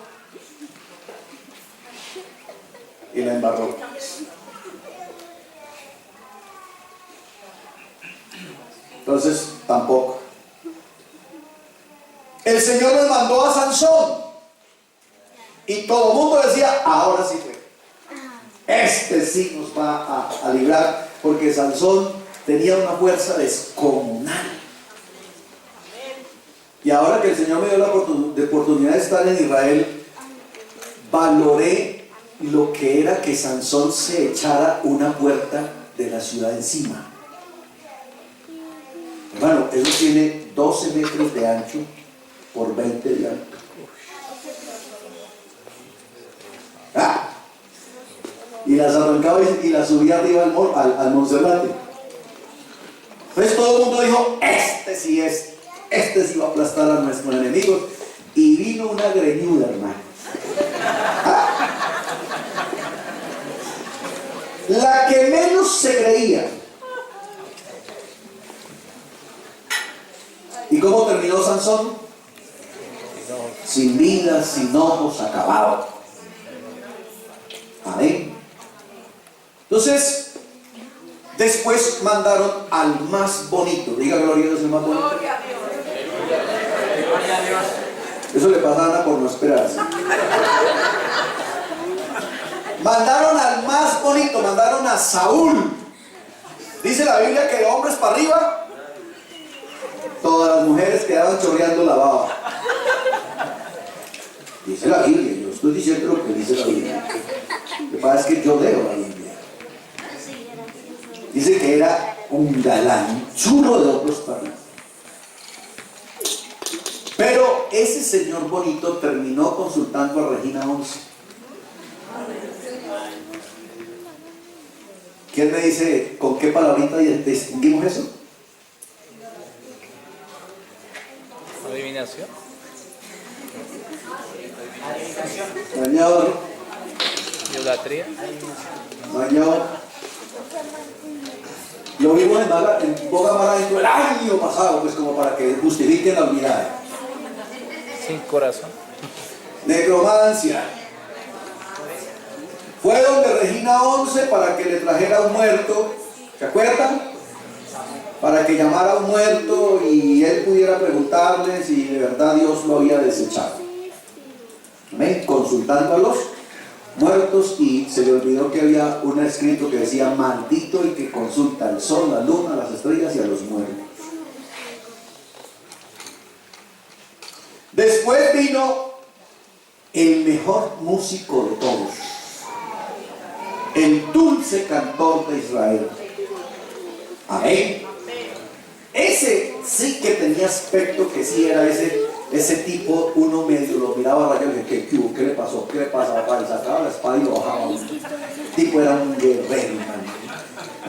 Y la embarró. Entonces, tampoco. El Señor les mandó a Sansón. Y todo el mundo decía, ahora sí fue. Este sí nos va a librar. Porque Sansón tenía una fuerza descomunal. Y ahora que el Señor me dio la oportunidad de estar en Israel, valoré lo que era que Sansón se echara una puerta de la ciudad encima. Hermano, eso tiene 12 metros de ancho por 20 de alto. Y las arrancaba y las subía arriba al Monserrate. Entonces todo el mundo dijo, este sí va a aplastar a nuestros enemigos. Y vino una greñuda, hermano. La que menos se creía. ¿Y cómo terminó Sansón? Sin vida, sin ojos, acabado. Amén. Entonces, después mandaron al más bonito. Diga gloria a Dios, el más bonito.
Gloria a Dios.
Gloria a Dios.
Eso le pasa a Ana por no esperarse. Mandaron al más bonito, mandaron a Saúl. Dice la Biblia que de hombres para arriba, todas las mujeres quedaban chorreando la baba. Dice la Biblia, yo estoy diciendo lo que dice la Biblia. Lo que pasa es que yo leo la Biblia. Dice que era un galán chulo de hombres para arriba. Pero ese señor bonito terminó consultando a Regina 11. ¿Quién me dice con qué palabrita distinguimos eso?
Adivinación.
Señor,
Idolatría.
señor. Lo vimos en Boga Mara el año pasado, pues como para que justifiquen la unidad.
Sin corazón.
Necromancia. Fue donde Regina 11 para que le trajera un muerto. ¿Se acuerdan? Para que llamara a un muerto y él pudiera preguntarle si de verdad Dios lo había desechado. ¿Ven? Consultando a los muertos, y se le olvidó que había un escrito que decía maldito el que consulta al sol, la luna, las estrellas y a los muertos. Después vino el mejor músico de todos, el dulce cantor de Israel. Amén. Ese sí que tenía aspecto, que sí era ese tipo. Uno medio lo miraba rayado y dije, ¿qué le pasó? ¿Qué le pasaba? Y sacaba la espada y lo bajaba. El tipo era un guerrero, hermano.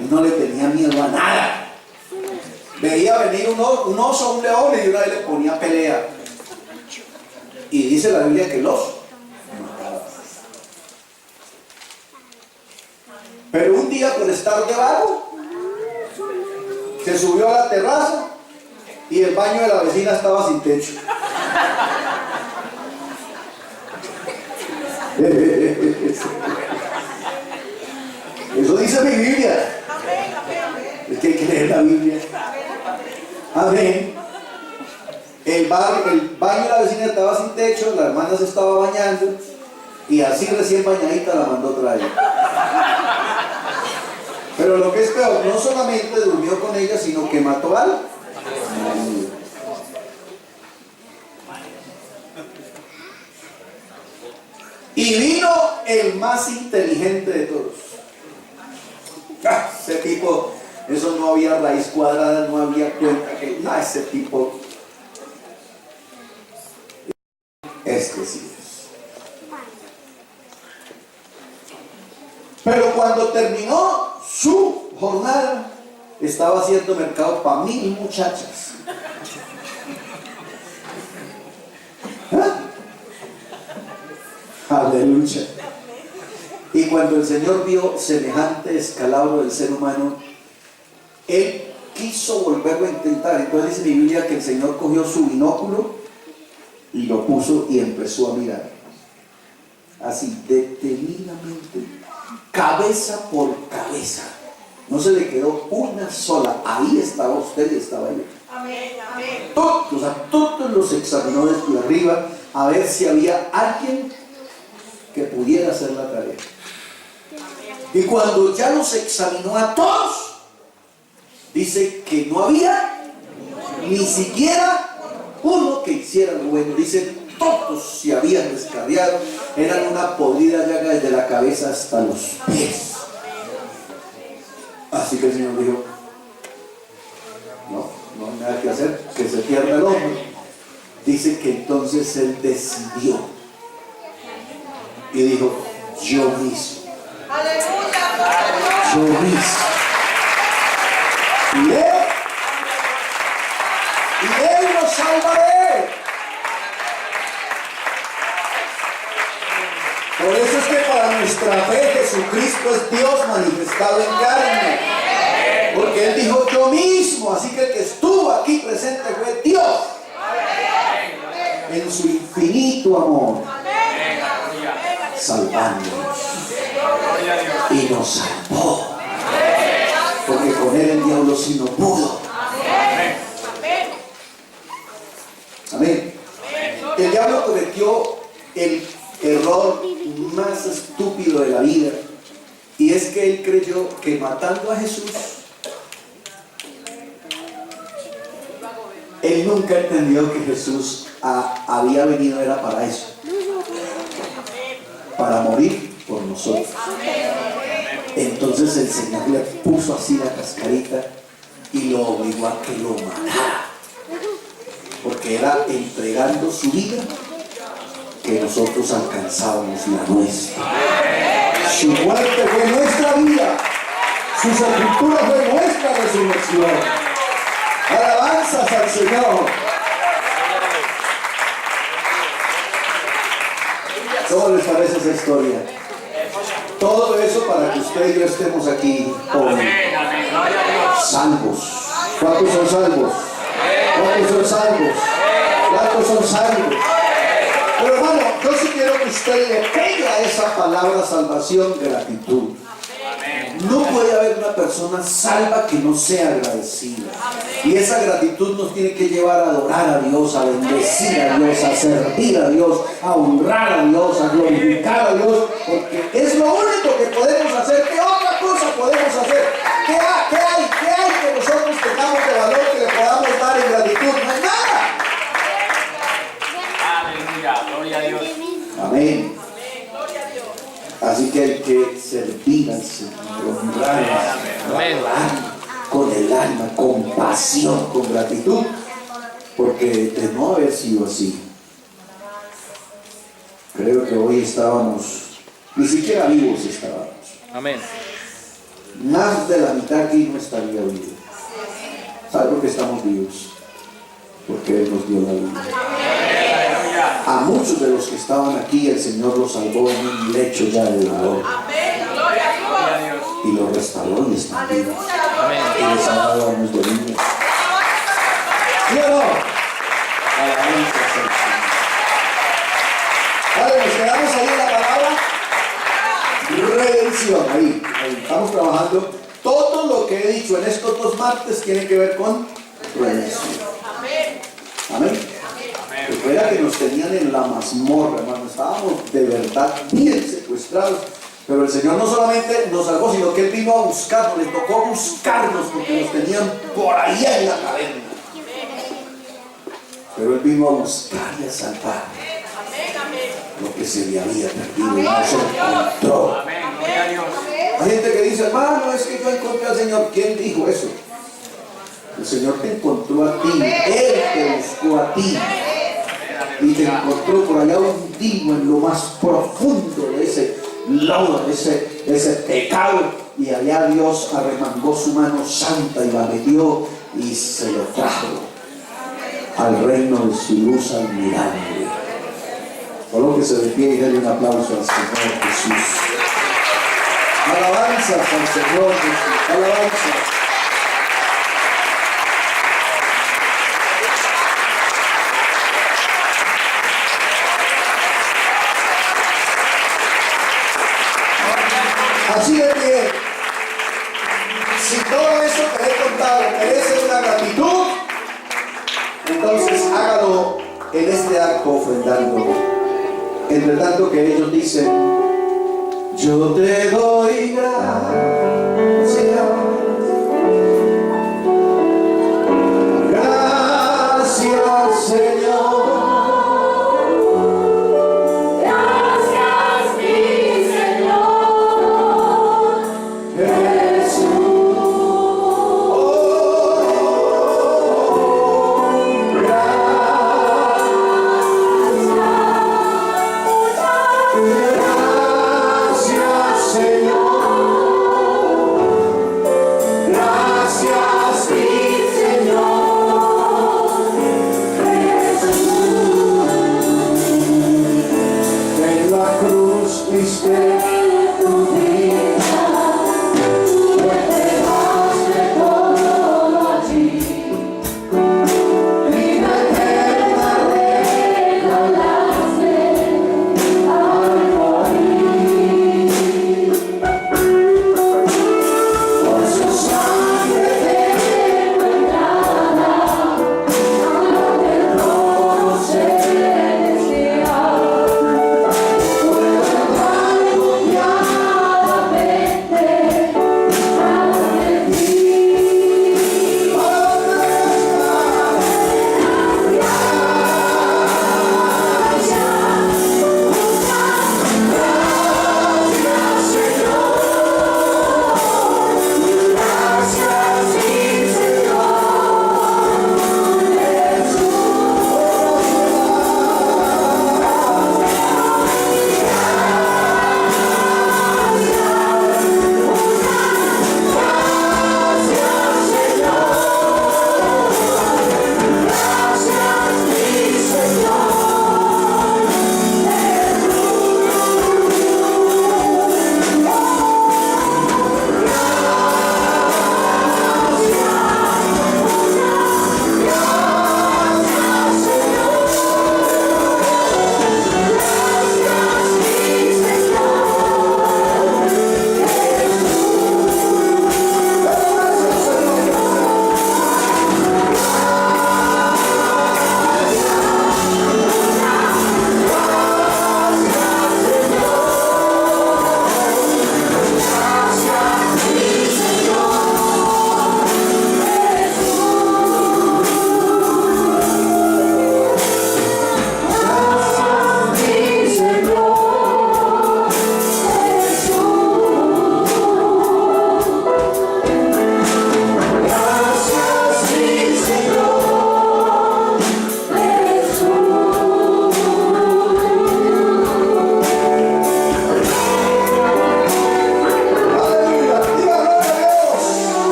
Y no le tenía miedo a nada. Veía venir un oso, un león, y de una vez le ponía pelea. Y dice la Biblia que el oso mataba. Pero un día, por estar de vago, se subió a la terraza y el baño de la vecina estaba sin techo. Eso dice mi Biblia. Es que hay que leer la Biblia. Amén. el baño de la vecina estaba sin techo, la hermana se estaba bañando y así recién bañadita la mandó traer. Pero lo que es peor, no solamente durmió con ella, sino que mató al marido. Y vino el más inteligente de todos. Ese tipo, eso no había raíz cuadrada, no había cuenta que ese tipo, este sí es. Pero cuando terminó su jornada, estaba haciendo mercado para 1000 muchachas. Aleluya. Y cuando el Señor vio semejante escalabro del ser humano, Él quiso volverlo a intentar. Entonces dice mi Biblia que el Señor cogió su binóculo y lo puso y empezó a mirar. Así, detenidamente, cabeza por cabeza. No se le quedó una sola. Ahí estaba usted y estaba yo.
Amén, amén.
Todos los examinó desde arriba a ver si había alguien que pudiera hacer la tarea. Y cuando ya los examinó a todos, dice que no había ni siquiera uno que hiciera lo bueno. Dice, todos se habían descarriado, eran una podrida llaga desde la cabeza hasta los pies. Así que el Señor dijo, no hay nada que hacer, que se pierda el hombre. Dice que entonces Él decidió y dijo, yo mismo. Yo mismo. Y Él nos salvará. Por eso es que para nuestra fe Jesucristo es Dios manifestado en carne. Porque Él dijo yo mismo, así que el que estuvo aquí presente fue Dios. En su infinito amor, salvándonos. Y nos salvó. Porque con Él el diablo sí no pudo. Amén. El diablo cometió el error más estúpido de la vida, y es que él creyó que matando a Jesús, él nunca entendió que Jesús había venido era para eso, para morir por nosotros. Entonces el Señor le puso así la cascarita y lo obligó a que lo matara, porque era entregando su vida que nosotros alcanzábamos la nuestra. Su muerte fue nuestra vida, su sepultura fue nuestra resurrección. Alabanzas al Señor. ¿Cómo les parece esa historia? Todo eso para que usted y yo estemos aquí hoy salvos. ¿Cuántos son salvos? ¿Cuántos son salvos? ¿Cuántos son salvos? Pero hermano, yo sí quiero que usted le pegue a esa palabra salvación gratitud. No puede haber una persona salva que no sea agradecida. Y esa gratitud nos tiene que llevar a adorar a Dios, a bendecir a Dios, a servir a Dios, a honrar a Dios, a glorificar a Dios, porque es lo único que podemos hacer. ¿Qué otra cosa podemos hacer? ¿Qué hay que nosotros tengamos de valor que le podamos dar en gratitud? No hay nada.
Aleluya, gloria a Dios.
Amén. Así que hay que servir al Señor, honrar con el alma, con pasión, con gratitud, porque de no haber sido así, creo que hoy estábamos, ni siquiera vivos estábamos.
Amén.
Más de la mitad aquí no estaría vivo. ¿Sabe por qué estamos vivos? Porque Él nos dio la vida. A muchos de los que estaban aquí el Señor los salvó en un lecho ya de dolor y los restauró y están vivos y les ha dado años de vida. ¿Sí o no? Vale, nos quedamos ahí en la palabra redención. Ahí estamos trabajando. Todo lo que he dicho en estos 2 martes tiene que ver con redención. Amén. Era que nos tenían en la mazmorra, hermano. Estábamos de verdad bien secuestrados. Pero el Señor no solamente nos salvó, sino que Él vino a buscarnos, le tocó buscarnos porque nos tenían por ahí en la cadena. Pero Él vino a buscar y a salvar lo que se le había perdido y no se encontró.
Amén. Gloria a Dios.
Hay gente que dice, hermano, es que yo encontré al Señor. ¿Quién dijo eso? El Señor te encontró a ti, Él te buscó a ti y te encontró por allá hundido en lo más profundo de ese lodo, de ese pecado, y allá Dios arremangó su mano santa y la metió y se lo trajo al reino de su luz admirable. Colóquese de pie y denle un aplauso al Señor Jesús. Alabanzas al Señor Jesús, alabanzas. Así de pie, si todo eso que he contado merece una gratitud, entonces hágalo en este acto ofrendando. Entre tanto que ellos dicen, yo te doy gracias.